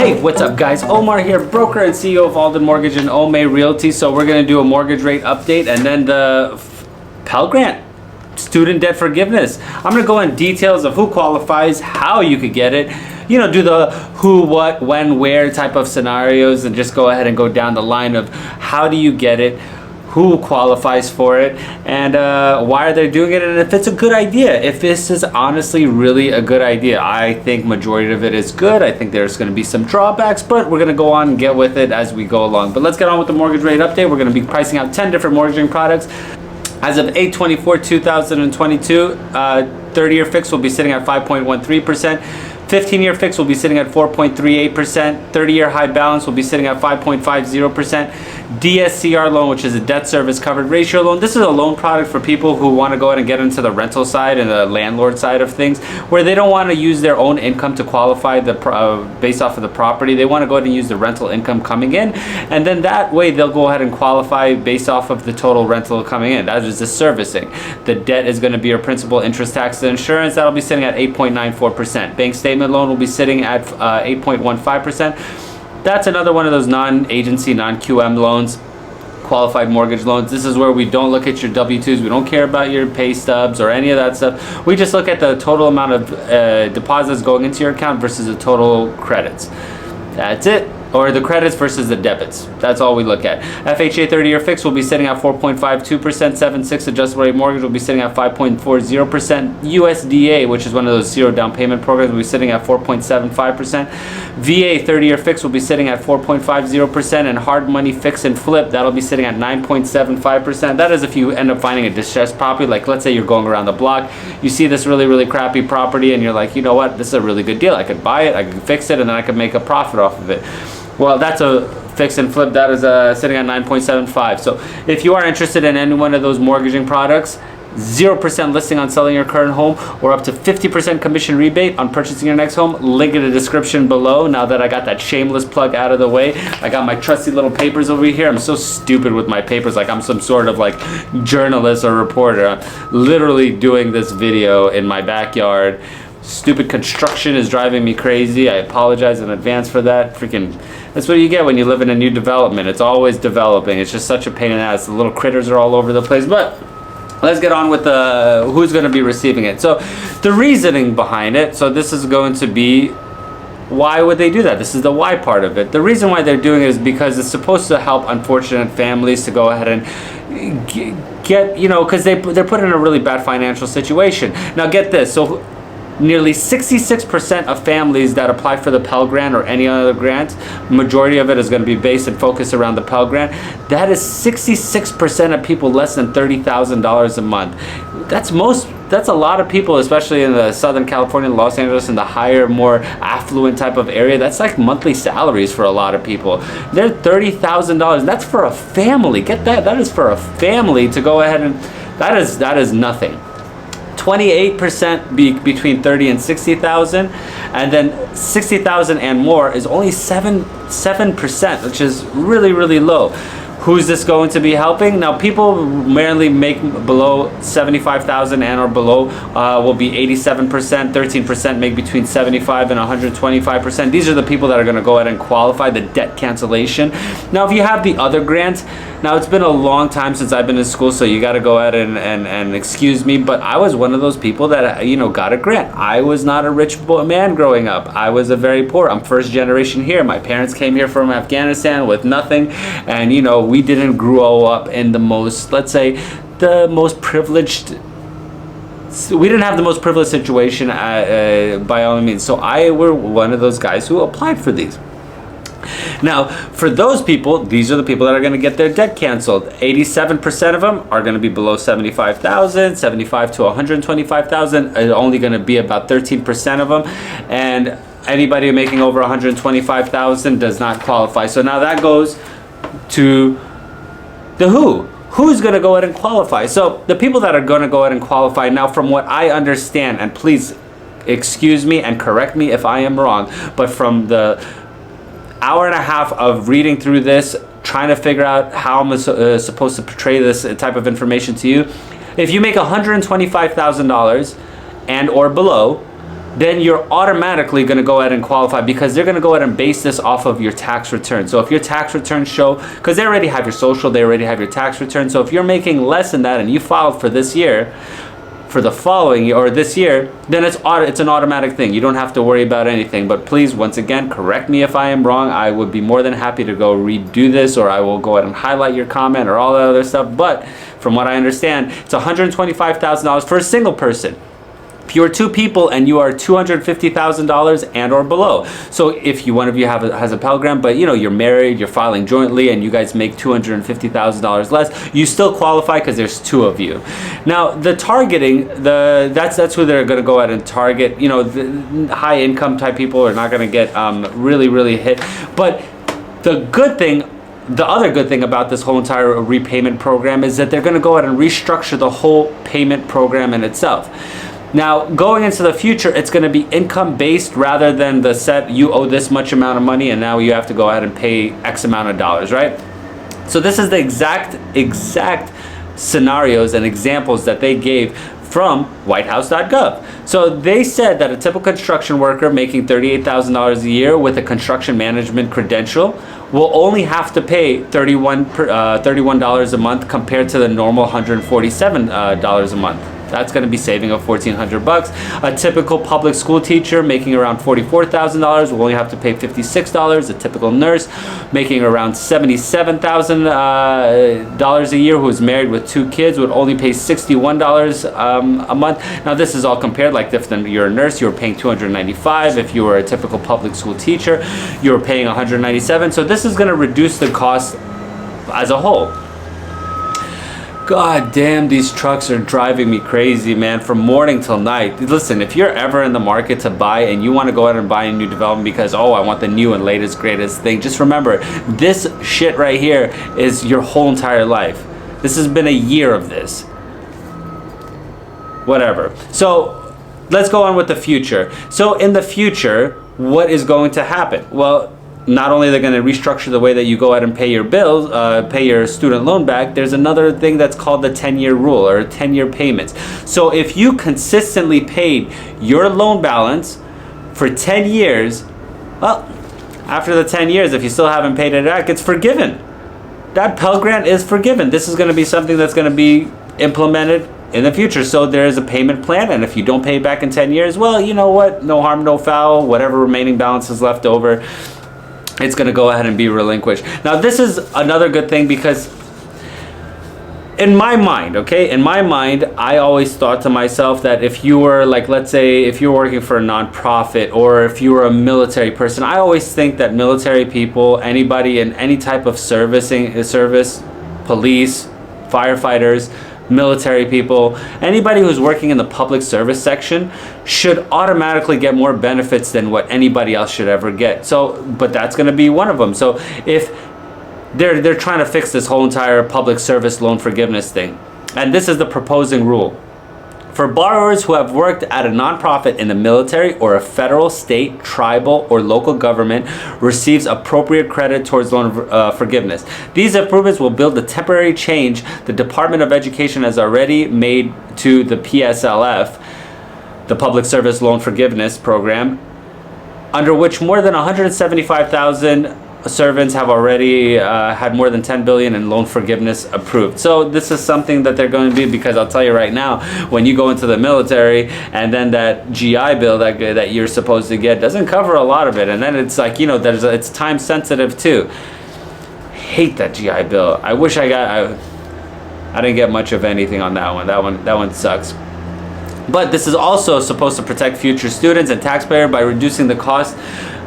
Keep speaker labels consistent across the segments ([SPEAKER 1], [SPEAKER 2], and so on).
[SPEAKER 1] Hey, what's up guys? Omar here, broker and CEO of Alden Mortgage and Ome Realty. So we're gonna do a mortgage rate update and then the Pell Grant, student debt forgiveness. I'm gonna go in details of who qualifies, how you could get it, you know, do the who, what, when, where type of scenarios, and just go ahead and go down the line of how do you get it, who qualifies for it, and why are they doing it, and if it's a good idea, if this is honestly really a good idea. I think majority of it is good. I think there's going to be some drawbacks, but we're going to go on and get with it as we go along. But let's get on with the mortgage rate update. We're going to be pricing out 10 different mortgaging products. As of 8/24/2022, 30-year fix will be sitting at 5.13%. 15-year fix will be sitting at 4.38%. 30-year high balance will be sitting at 5.50%. DSCR loan, which is a debt service covered ratio loan. This is a loan product for people who want to go ahead and get into the rental side and the landlord side of things, where they don't want to use their own income to qualify based off of the property. They want to go ahead and use the rental income coming in, and then that way they'll go ahead and qualify based off of the total rental coming in. That is the servicing. The debt is going to be your principal, interest, tax, and insurance. That'll be sitting at 8.94%. Bank statement loan will be sitting at 8.15%. That's another one of those non-agency, non-QM loans, qualified mortgage loans. This is where we don't look at your W-2s. We don't care about your pay stubs or any of that stuff. We just look at the total amount of deposits going into your account versus the total credits. That's it. Or the credits versus the debits. That's all we look at. FHA 30-year fix will be sitting at 4.52%. 7/6 adjustable rate mortgage will be sitting at 5.40%. USDA, which is one of those zero down payment programs, will be sitting at 4.75%. VA 30-year fix will be sitting at 4.50%, and hard money fix and flip, that'll be sitting at 9.75%. That is if you end up finding a distressed property. Like, let's say you're going around the block, you see this really crappy property, and you're like, you know what, this is a really good deal. I could buy it, I could fix it, and then I could make a profit off of it. Well, that's a fix and flip. That is sitting at 9.75. So if you are interested in any one of those mortgaging products, 0% listing on selling your current home, or up to 50% commission rebate on purchasing your next home, link in the description below. Now that I got that shameless plug out of the way, I got my trusty little papers over here. I'm so stupid with my papers, like I'm some sort of like journalist or reporter. I'm literally doing this video in my backyard. Stupid construction is driving me crazy. I apologize in advance for that. Freaking, that's what you get when you live in a new development. It's always developing. It's just such a pain in the ass. The little critters are all over the place. But let's get on with who's going to be receiving it. So the reasoning behind it. So this is going to be, why would they do that? This is the why part of it. The reason why they're doing it is because it's supposed to help unfortunate families to go ahead and get, you know, because they're put in a really bad financial situation. Now get this. So nearly 66% of families that apply for the Pell Grant or any other grant, majority of it is going to be based and focused around the Pell Grant. That is 66% of people less than $30,000 a month. That's a lot of people, especially in the Southern California, Los Angeles, and the higher, more affluent type of area. That's like monthly salaries for a lot of people. They're $30,000. That's for a family. Get that? That is for a family to go ahead and that is nothing. 28% between 30 and 60,000, and then 60,000 and more is only 7%, which is really low. Who's this going to be helping? Now, people mainly make below 75,000 and or below will be 87%. 13% make between 75 and 125%. These are the people that are going to go ahead and qualify the debt cancellation. Now, if you have the other grants, now it's been a long time since I've been in school, so you got to go ahead and excuse me, but I was one of those people that, you know, got a grant. I was not a rich man growing up. I was a very poor. I'm first generation here. My parents came here from Afghanistan with nothing, and, you know, we didn't grow up in the most, let's say, the most privileged. We didn't have the most privileged situation by all means. So I were one of those guys who applied for these. Now, for those people, these are the people that are going to get their debt canceled. 87% of them are going to be below 75,000, 75 to 125,000. Only going to be about 13% of them, and anybody making over 125,000 does not qualify. So now that goes to the who's going to go ahead and qualify. So the people that are going to go ahead and qualify, now from what I understand, and please excuse me and correct me if I am wrong, but from the hour and a half of reading through this, trying to figure out how I'm supposed to portray this type of information to you, if you make $125,000 and or below, then you're automatically going to go ahead and qualify, because they're going to go ahead and base this off of your tax return. So if your tax returns show, because they already have your social, they already have your tax return. So if you're making less than that and you filed for this year, for the following year or this year, then it's an automatic thing. You don't have to worry about anything. But please, once again, correct me if I am wrong. I would be more than happy to go redo this, or I will go ahead and highlight your comment or all that other stuff. But from what I understand, it's $125,000 for a single person. If you are two people and you are $250,000 and or below. So if one of you has a Pell Grant, but you're married, you're filing jointly, and you guys make $250,000 less, you still qualify because there's two of you. Now the targeting, that's who they're going to go ahead and target. The high income type people are not going to get really hit. But the other good thing about this whole entire repayment program is that they're going to go ahead and restructure the whole payment program in itself. Now, going into the future, it's going to be income-based rather than the set, you owe this much amount of money and now you have to go ahead and pay X amount of dollars, right? So this is the exact scenarios and examples that they gave from whitehouse.gov. So they said that a typical construction worker making $38,000 a year with a construction management credential will only have to pay $31 a month compared to the normal $147 a month. That's going to be saving of $1,400. A typical public school teacher making around $44,000 will only have to pay $56. A typical nurse making around $77,000 a year who is married with 2 kids would only pay $61 a month. Now this is all compared, like if you're a nurse, you're paying $295. If you were a typical public school teacher, you're paying $197. So this is going to reduce the cost as a whole. God damn, these trucks are driving me crazy, man, from morning till night. Listen, if you're ever in the market to buy and you want to go out and buy a new development because, I want the new and latest, greatest thing, just remember, this shit right here is your whole entire life. This has been a year of this. Whatever. So, let's go on with the future. So, in the future, what is going to happen? Well, not only they're going to restructure the way that you go out and pay your bills, pay your student loan back, there's another thing that's called the 10-year rule or 10-year payments. So if you consistently paid your loan balance for 10 years, well, after the 10 years, if you still haven't paid it back, it's forgiven. That Pell Grant is forgiven. This is going to be something that's going to be implemented in the future. So there is a payment plan, and if you don't pay it back in 10 years, well, you know what? No harm, no foul. Whatever remaining balance is left over, it's going to go ahead and be relinquished. Now, this is another good thing because in my mind, I always thought to myself that if you were, like, let's say, if you're working for a nonprofit or if you were a military person, I always think that military people, anybody in any type of service, police, firefighters, military people, anybody who's working in the public service section should automatically get more benefits than what anybody else should ever get. So, but that's going to be one of them. So if they're trying to fix this whole entire public service loan forgiveness thing, and this is the proposing rule. For borrowers who have worked at a nonprofit in the military or a federal, state, tribal, or local government receives appropriate credit towards loan forgiveness. These improvements will build the temporary change the Department of Education has already made to the PSLF, the Public Service Loan Forgiveness Program, under which more than 175,000 servants have already had more than $10 billion in loan forgiveness approved. So this is something that they're going to be, because I'll tell you right now, when you go into the military and then that GI Bill that you're supposed to get doesn't cover a lot of it, and then it's like, it's time sensitive too. Hate that GI Bill. I wish I didn't get much of anything on that one. That one sucks. But this is also supposed to protect future students and taxpayers by reducing the cost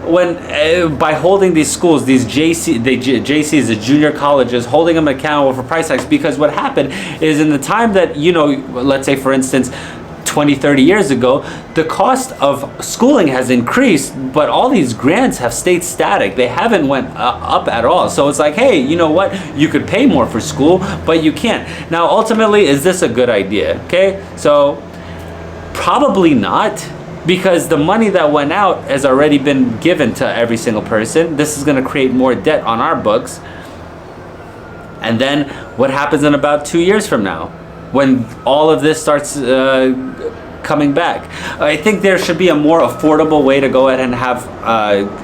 [SPEAKER 1] by holding these schools, these JCs, the junior colleges, holding them accountable for price hikes. Because what happened is, in the time that, let's say for instance 20-30 years ago, the cost of schooling has increased, but all these grants have stayed static. They haven't went up at all. So it's like, hey, you know what, you could pay more for school, but you can't. Now ultimately, is this a good idea? Okay, so probably not, because the money that went out has already been given to every single person. This is going to create more debt on our books. And then what happens in about 2 years from now, when all of this starts coming back. I think there should be a more affordable way to go ahead and have,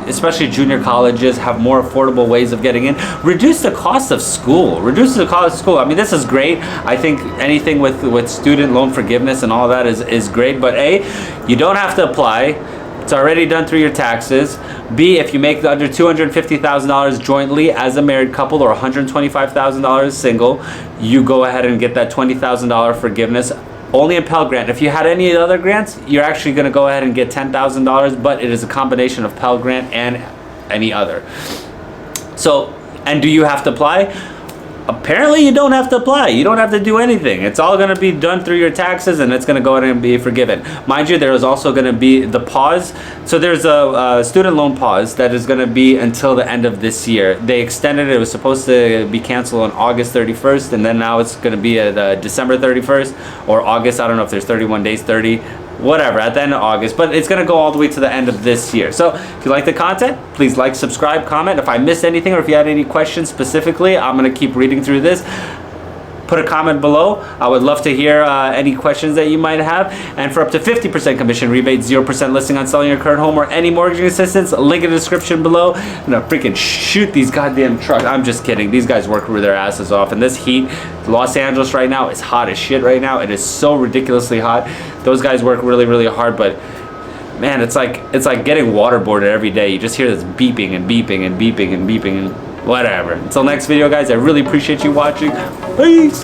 [SPEAKER 1] especially junior colleges, have more affordable ways of getting in. Reduce the cost of school. Reduce the cost of school. I mean, this is great. I think anything with student loan forgiveness and all that is great. But A, you don't have to apply. It's already done through your taxes. B, if you make under $250,000 jointly as a married couple or $125,000 single, you go ahead and get that $20,000 forgiveness. Only in Pell Grant. If you had any other grants, you're actually going to go ahead and get $10,000, but it is a combination of Pell Grant and any other. So, and do you have to apply? Apparently you don't have to apply. You don't have to do anything. It's all going to be done through your taxes, and it's going to go ahead and be forgiven. Mind you, there is also going to be the pause. So there's a student loan pause that is going to be until the end of this year. They extended it. It was supposed to be canceled on August 31st, and then now it's going to be at December 31st or August. I don't know if there's 31 days, 30, whatever, at the end of August, but it's going to go all the way to the end of this year. So if you like the content, please like, subscribe, comment. If I missed anything or if you had any questions specifically, I'm going to keep reading through this. Put a comment below. I would love to hear any questions that you might have. And for up to 50% commission rebate, 0% listing on selling your current home or any mortgage assistance, link in the description below. I'm gonna freaking shoot these goddamn trucks. I'm just kidding. These guys work their asses off. And this heat, Los Angeles right now is hot as shit right now. It is so ridiculously hot. Those guys work really, really hard, but man, it's like getting waterboarded every day. You just hear this beeping and beeping and beeping and beeping and whatever. Until next video, guys, I really appreciate you watching. Peace.